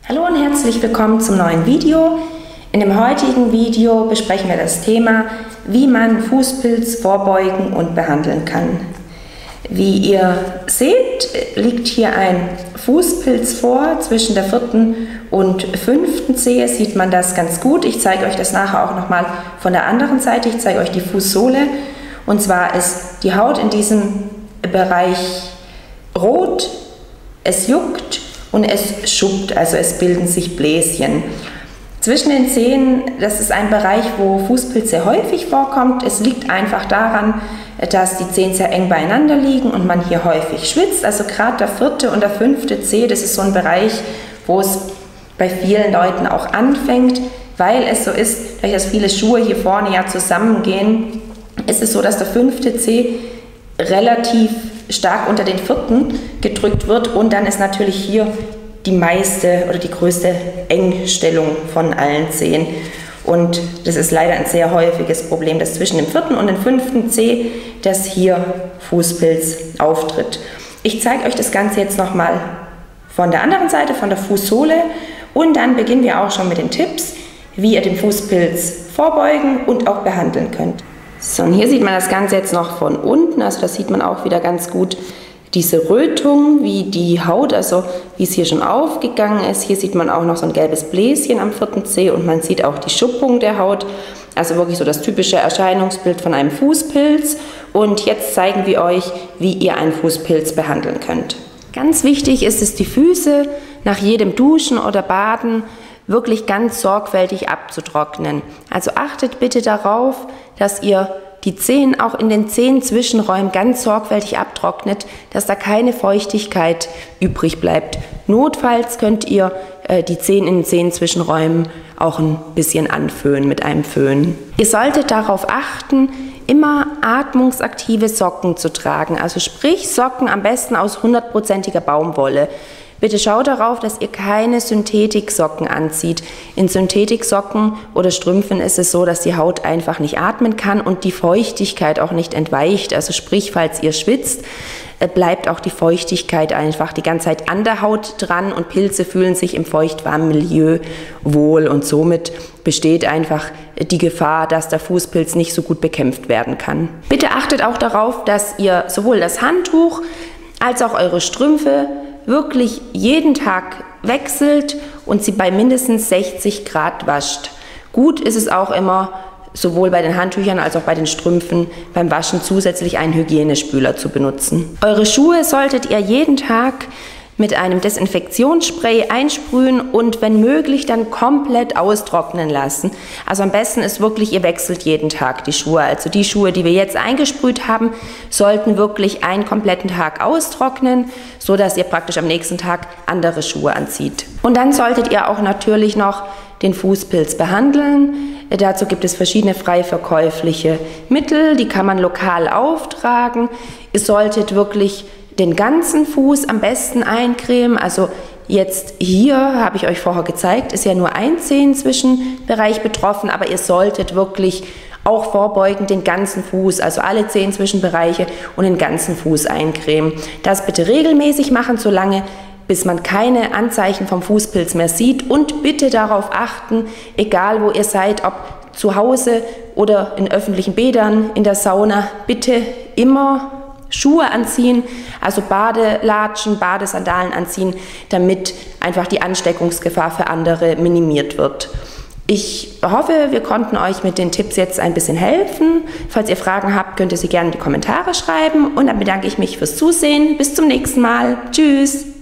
Hallo und herzlich willkommen zum neuen Video. In dem heutigen Video besprechen wir das Thema, wie man Fußpilz vorbeugen und behandeln kann. Wie ihr seht, liegt hier ein Fußpilz vor. Zwischen der 4. und 5. Zehe sieht man das ganz gut. Ich zeige euch das nachher auch nochmal von der anderen Seite. Ich zeige euch die Fußsohle. Und zwar ist die Haut in diesem Bereich rot, es juckt und es schuppt, also es bilden sich Bläschen. Zwischen den Zehen, das ist ein Bereich, wo Fußpilz sehr häufig vorkommt. Es liegt einfach daran, dass die Zehen sehr eng beieinander liegen und man hier häufig schwitzt. Also gerade der 4. und der 5. Zeh, das ist so ein Bereich, wo es bei vielen Leuten auch anfängt, weil es so ist, dadurch, dass viele Schuhe hier vorne ja zusammengehen, ist es so, dass der 5. Zeh relativ stark unter den 4. gedrückt wird und dann ist natürlich hier die meiste oder die größte Engstellung von allen Zehen. Und das ist leider ein sehr häufiges Problem, dass zwischen dem 4. und dem 5. Zeh, dass hier Fußpilz auftritt. Ich zeige euch das Ganze jetzt nochmal von der anderen Seite, von der Fußsohle, und dann beginnen wir auch schon mit den Tipps, wie ihr den Fußpilz vorbeugen und auch behandeln könnt. So, und hier sieht man das Ganze jetzt noch von unten, also das sieht man auch wieder ganz gut, diese Rötung, wie die Haut, also wie es hier schon aufgegangen ist. Hier sieht man auch noch so ein gelbes Bläschen am 4. Zeh und man sieht auch die Schuppung der Haut, also wirklich so das typische Erscheinungsbild von einem Fußpilz. Und jetzt zeigen wir euch, wie ihr einen Fußpilz behandeln könnt. Ganz wichtig ist es, die Füße nach jedem Duschen oder Baden wirklich ganz sorgfältig abzutrocknen. Also achtet bitte darauf, dass ihr die Zehen auch in den Zehenzwischenräumen ganz sorgfältig abtrocknet, dass da keine Feuchtigkeit übrig bleibt. Notfalls könnt ihr die Zehen in den Zehenzwischenräumen auch ein bisschen anföhnen mit einem Föhn. Ihr solltet darauf achten, immer atmungsaktive Socken zu tragen, also sprich Socken am besten aus 100%iger Baumwolle. Bitte schaut darauf, dass ihr keine Synthetiksocken anzieht. In Synthetiksocken oder Strümpfen ist es so, dass die Haut einfach nicht atmen kann und die Feuchtigkeit auch nicht entweicht. Also sprich, falls ihr schwitzt, bleibt auch die Feuchtigkeit einfach die ganze Zeit an der Haut dran und Pilze fühlen sich im feuchtwarmen Milieu wohl und somit besteht einfach die Gefahr, dass der Fußpilz nicht so gut bekämpft werden kann. Bitte achtet auch darauf, dass ihr sowohl das Handtuch als auch eure Strümpfe wirklich jeden Tag wechselt und sie bei mindestens 60 Grad wascht. Gut ist es auch immer, sowohl bei den Handtüchern als auch bei den Strümpfen, beim Waschen zusätzlich einen Hygienespüler zu benutzen. Eure Schuhe solltet ihr jeden Tag mit einem Desinfektionsspray einsprühen und wenn möglich dann komplett austrocknen lassen. Also am besten ist wirklich, ihr wechselt jeden Tag die Schuhe. Also die Schuhe, die wir jetzt eingesprüht haben, sollten wirklich einen kompletten Tag austrocknen, so dass ihr praktisch am nächsten Tag andere Schuhe anzieht. Und dann solltet ihr auch natürlich noch den Fußpilz behandeln. Dazu gibt es verschiedene frei verkäufliche Mittel, die kann man lokal auftragen. Ihr solltet wirklich den ganzen Fuß am besten eincremen, also jetzt hier, habe ich euch vorher gezeigt, ist ja nur ein Zehenzwischenbereich betroffen, aber ihr solltet wirklich auch vorbeugend den ganzen Fuß, also alle Zehenzwischenbereiche und den ganzen Fuß eincremen. Das bitte regelmäßig machen, solange bis man keine Anzeichen vom Fußpilz mehr sieht und bitte darauf achten, egal wo ihr seid, ob zu Hause oder in öffentlichen Bädern, in der Sauna, bitte immer Schuhe anziehen, also Badelatschen, Badesandalen anziehen, damit einfach die Ansteckungsgefahr für andere minimiert wird. Ich hoffe, wir konnten euch mit den Tipps jetzt ein bisschen helfen. Falls ihr Fragen habt, könnt ihr sie gerne in die Kommentare schreiben und dann bedanke ich mich fürs Zusehen. Bis zum nächsten Mal. Tschüss!